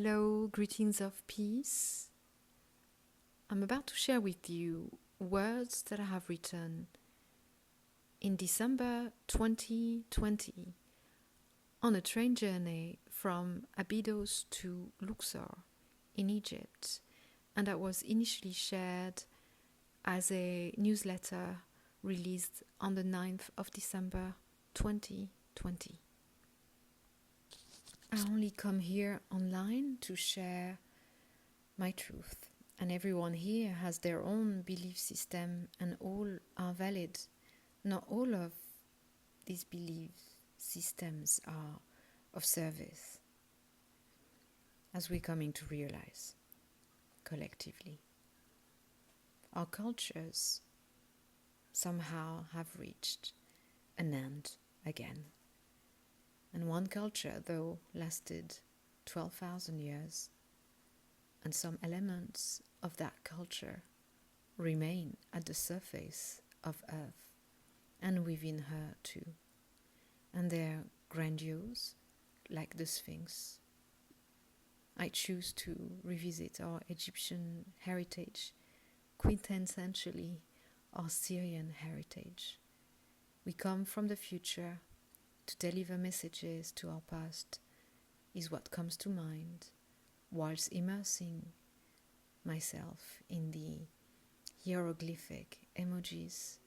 Hello, greetings of peace. I'm about to share with you words that I have written in December 2020 on a train journey from Abydos to Luxor in Egypt, and that was initially shared as a newsletter released on the 9th of December 2020. I only come here online to share my truth, and everyone here has their own belief system and all are valid. Not all of these belief systems are of service, as we're coming to realize collectively. Our cultures somehow have reached an end again. And one culture, though, lasted 12,000 years, and some elements of that culture remain at the surface of Earth and within her too. And they're grandiose, like the Sphinx. I choose to revisit our Egyptian heritage, quintessentially our Syrian heritage. We come from the future to deliver messages to our past, is what comes to mind, whilst immersing myself in the hieroglyphic emojis.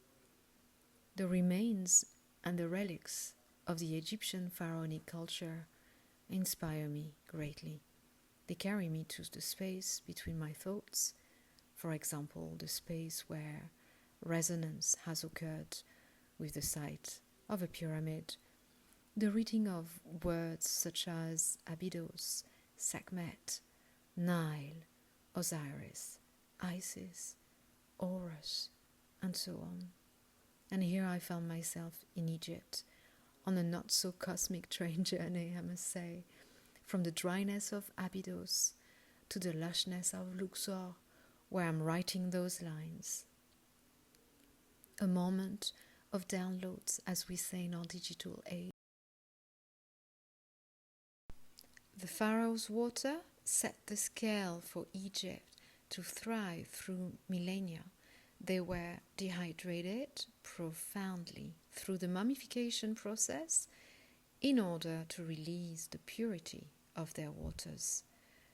The remains and the relics of the Egyptian pharaonic culture inspire me greatly. They carry me to the space between my thoughts, for example, the space where resonance has occurred with the site of a pyramid, the reading of words such as Abydos, Sekhmet, Nile, Osiris, Isis, Horus, and so on. And here I found myself in Egypt, on a not-so-cosmic train journey, I must say, from the dryness of Abydos to the lushness of Luxor, where I'm writing those lines. A moment of downloads, as we say in our digital age. The Pharaoh's water set the scale for Egypt to thrive through millennia. They were dehydrated profoundly through the mummification process in order to release the purity of their waters.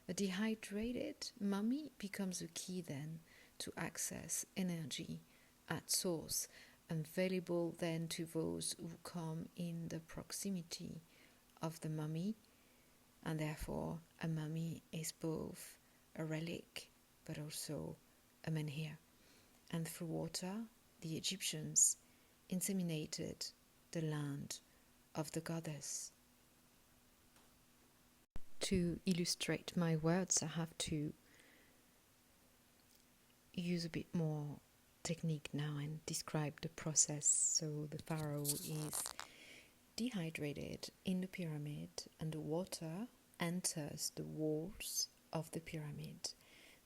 A dehydrated mummy becomes a key then to access energy at source, available then to those who come in the proximity of the mummy. And therefore, a mummy is both a relic but also a menhir. And through water, the Egyptians inseminated the land of the goddess. To illustrate my words, I have to use a bit more technique now and describe the process. So the pharaoh is dehydrated in the pyramid, and the water enters the walls of the pyramid.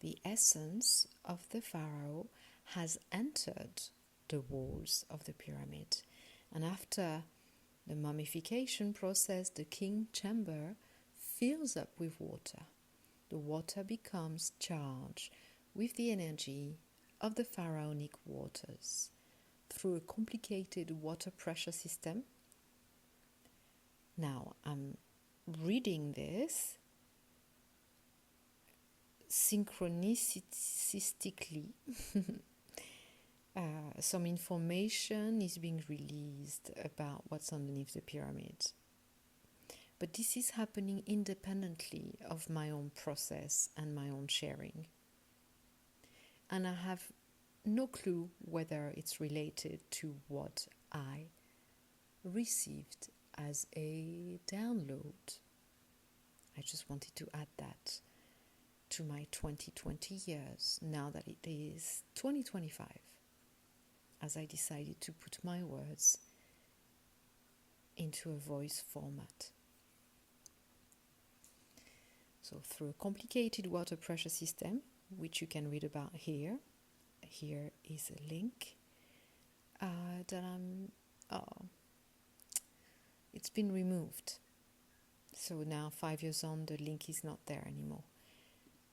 The essence of the pharaoh has entered the walls of the pyramid, and after the mummification process, the king chamber fills up with water. The water becomes charged with the energy of the pharaonic waters through a complicated water pressure system. Now, I'm reading this synchronistically. Some information is being released about what's underneath the pyramid. But this is happening independently of my own process and my own sharing. And I have no clue whether it's related to what I received as a download. I just wanted to add that to my 2020 years, now that it is 2025, as I decided to put my words into a voice format. So through a complicated water pressure system, which you can read about here is a link that it's been removed. So now, 5 years on, the link is not there anymore.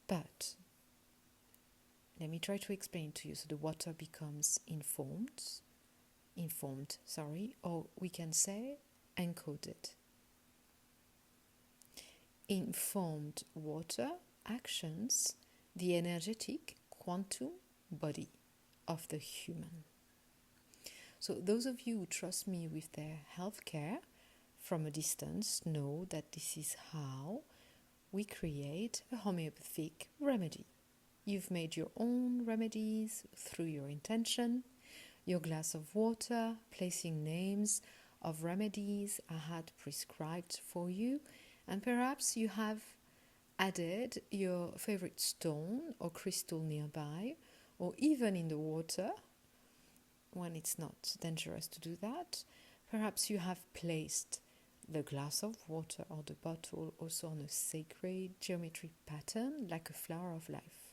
But let me try to explain to you. So the water becomes informed, or we can say encoded. Informed water actions the energetic quantum body of the human. So those of you who trust me with their healthcare from a distance know that this is how we create a homeopathic remedy. You've made your own remedies through your intention, your glass of water, placing names of remedies I had prescribed for you, and perhaps you have added your favorite stone or crystal nearby, or even in the water, when it's not dangerous to do that. Perhaps you have placed the glass of water or the bottle also on a sacred geometric pattern, like a flower of life.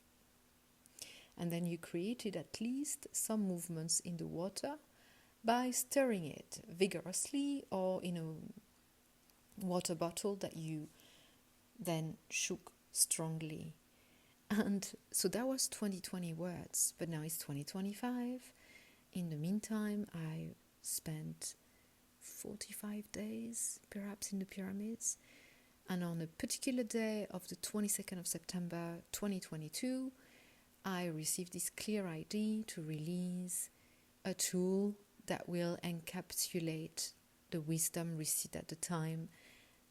And then you created at least some movements in the water by stirring it vigorously, or in a water bottle that you then shook strongly. And so that was 2020 words, but now it's 2025. In the meantime, I spent 45 days perhaps in the pyramids, and on a particular day of the 22nd of September 2022, I received this clear idea to release a tool that will encapsulate the wisdom received at the time,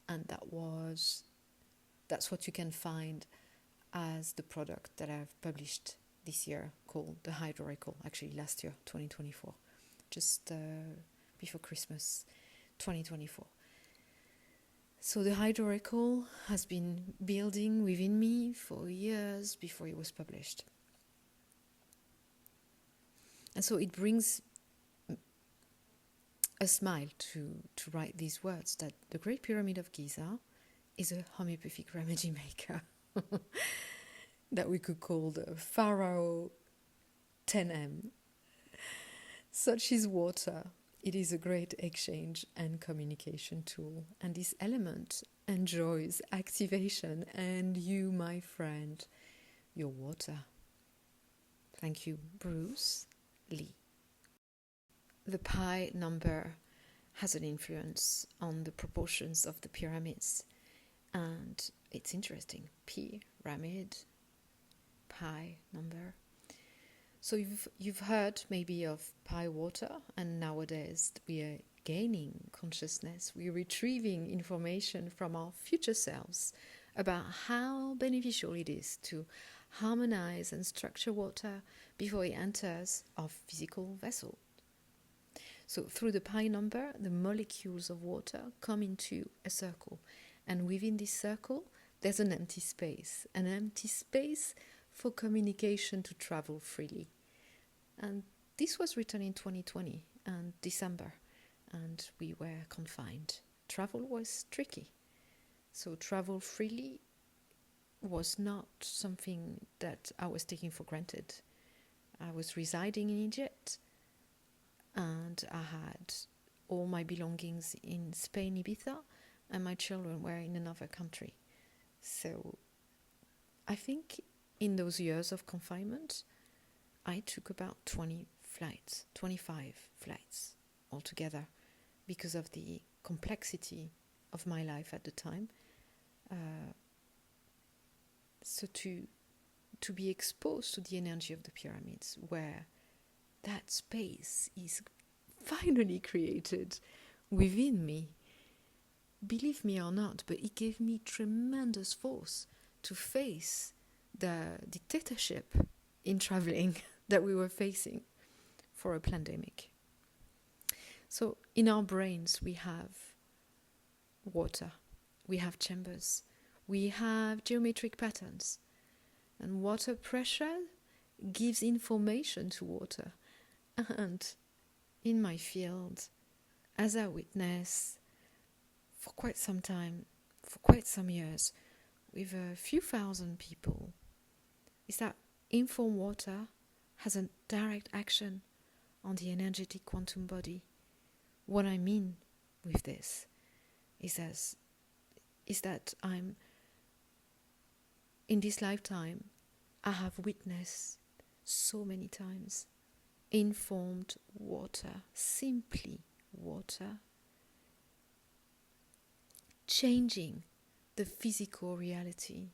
and that's what you can find as the product that I've published this year, called the Hydroracle, actually last year, 2024, just before Christmas 2024. So the Hydroracle has been building within me for years before it was published. And so it brings a smile to write these words, that the Great Pyramid of Giza is a homeopathic remedy maker that we could call the Pharaoh 10M. Such is water. It is a great exchange and communication tool, and this element enjoys activation, and you, my friend, your water. Thank you, Bruce Lee. The pi number has an influence on the proportions of the pyramids, and it's interesting. Pyramid, pi number. So you've heard maybe of pi water, and nowadays we are gaining consciousness. We're retrieving information from our future selves about how beneficial it is to harmonize and structure water before it enters our physical vessel. So through the pi number, the molecules of water come into a circle, and within this circle there's an empty space for communication to travel freely. And this was written in 2020 and December, and we were confined. Travel was tricky. So travel freely was not something that I was taking for granted. I was residing in Egypt, and I had all my belongings in Spain, Ibiza, and my children were in another country. So I think in those years of confinement, I took about 25 flights altogether, because of the complexity of my life at the time. So to be exposed to the energy of the pyramids, where that space is finally created within me, believe me or not, but it gave me tremendous force to face the dictatorship in traveling that we were facing for a pandemic. So in our brains we have water, we have chambers, we have geometric patterns, and water pressure gives information to water. And in my field, as I witness for quite some time, for quite some years, with a few thousand people, is that informed water has a direct action on the energetic quantum body. What I mean with this is as is that in this lifetime, I have witnessed so many times informed water, simply water, changing the physical reality,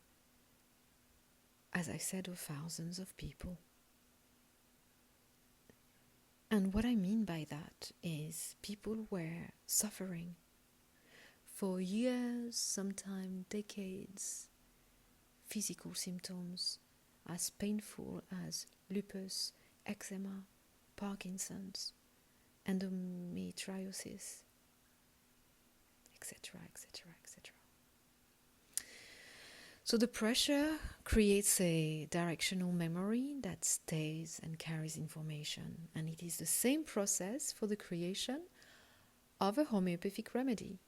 as I said, of thousands of people. And what I mean by that is people were suffering for years, sometimes decades, physical symptoms as painful as lupus, eczema, Parkinson's, endometriosis, etc., etc., etc. So the pressure creates a directional memory that stays and carries information, and it is the same process for the creation of a homeopathic remedy.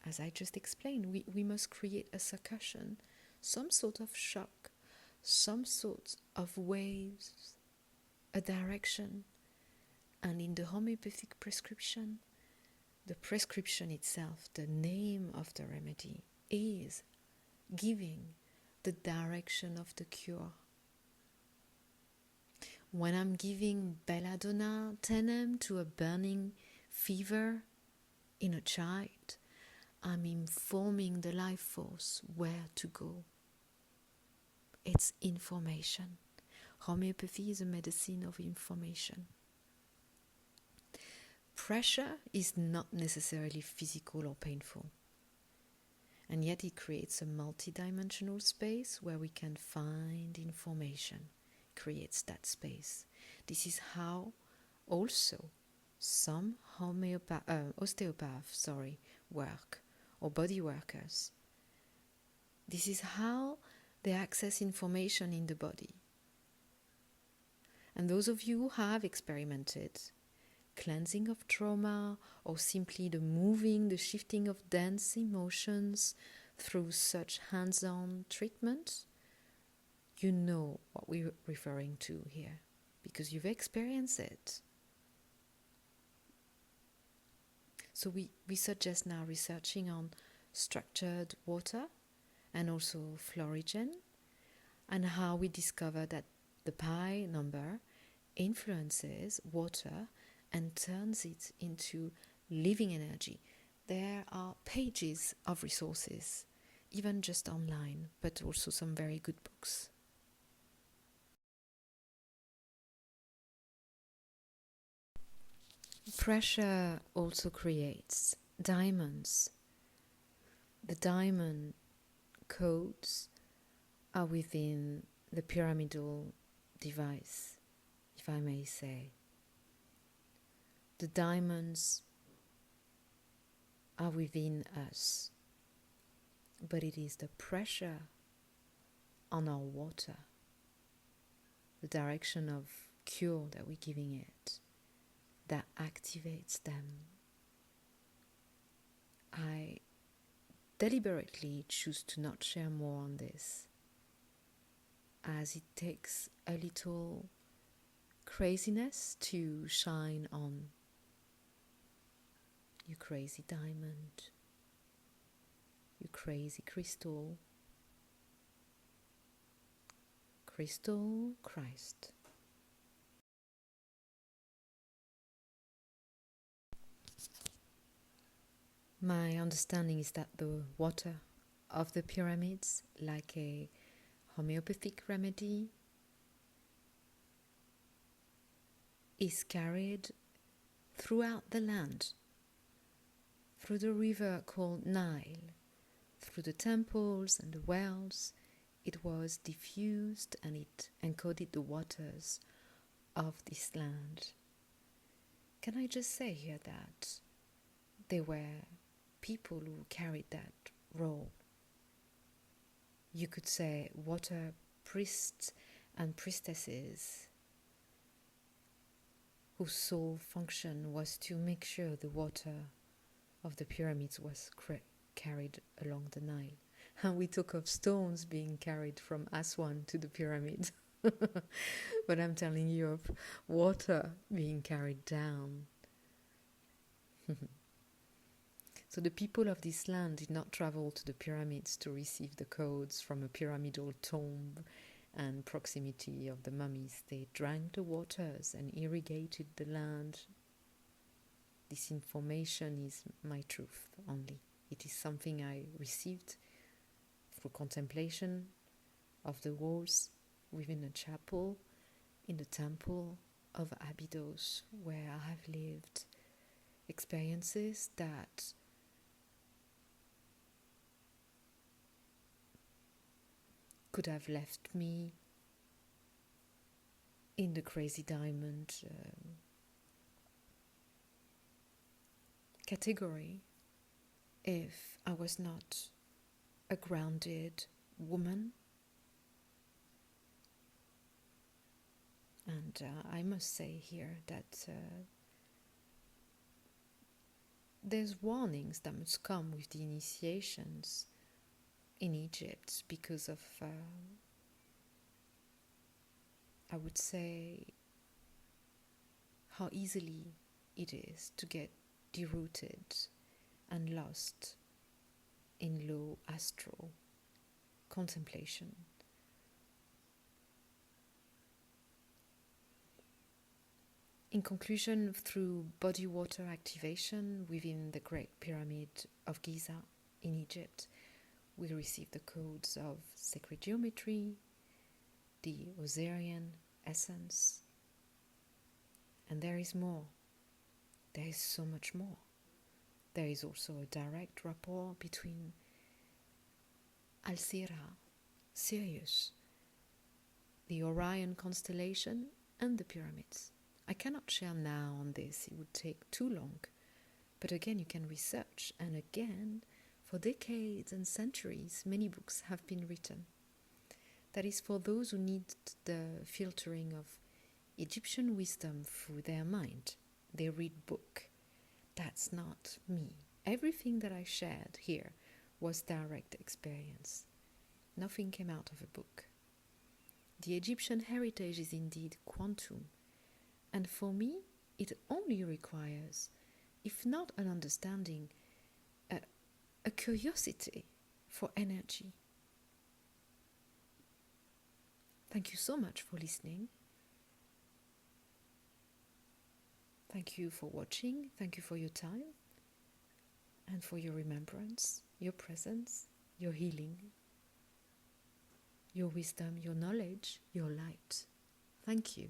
As I just explained, we must create a succussion, some sort of shock, some sort of waves, a direction. And in the homeopathic prescription, the prescription itself, the name of the remedy, is giving the direction of the cure. When I'm giving belladonna 10 to a burning fever in a child, I'm informing the life force where to go. It's information. Homeopathy is a medicine of information. Pressure is not necessarily physical or painful, and yet it creates a multidimensional space where we can find information, creates that space. This is how also some osteopaths work, or body workers. This is how they access information in the body. And those of you who have experimented cleansing of trauma, or simply the moving, the shifting of dense emotions through such hands-on treatment, you know what we're referring to here, because you've experienced it. So we suggest now researching on structured water and also Florigen, and how we discover that the pi number influences water and turns it into living energy. There are pages of resources, even just online, but also some very good books. Pressure also creates diamonds. The diamond codes are within the pyramidal device, if I may say. The diamonds are within us, but it is the pressure on our water, the direction of cure that we're giving it, that activates them. I deliberately choose to not share more on this, as it takes a little craziness to shine on. You crazy diamond, you crazy crystal, crystal Christ. My understanding is that the water of the pyramids, like a homeopathic remedy, is carried throughout the land, through the river called Nile, through the temples and the wells. It was diffused and it encoded the waters of this land. Can I just say here that there were people who carried that role? You could say water priests and priestesses whose sole function was to make sure the water of the pyramids was carried along the Nile. And we talk of stones being carried from Aswan to the pyramid. But I'm telling you of water being carried down. So So the people of this land did not travel to the pyramids to receive the codes from a pyramidal tomb and proximity of the mummies. They drank the waters and irrigated the land. This information is my truth only. It is something I received through contemplation of the walls within a chapel in the temple of Abydos, where I have lived experiences that could have left me in the crazy diamond category if I was not a grounded woman. And I must say here that there's warnings that must come with the initiations in Egypt because of, I would say, how easily it is to get derooted and lost in low astral contemplation. In conclusion, through body water activation within the Great Pyramid of Giza in Egypt, we receive the codes of sacred geometry, the Osirian essence, and there is more. There is so much more. There is also a direct rapport between Al-Sira, Sirius, the Orion constellation, and the pyramids. I cannot share now on this, it would take too long. But again, you can research, and again, for decades and centuries, many books have been written. That is for those who need the filtering of Egyptian wisdom through their mind. They read book. That's not me. Everything that I shared here was direct experience. Nothing came out of a book. The Egyptian heritage is indeed quantum. And for me, it only requires, if not an understanding, a curiosity for energy. Thank you so much for listening. Thank you for watching. Thank you for your time and for your remembrance, your presence, your healing, your wisdom, your knowledge, your light. Thank you.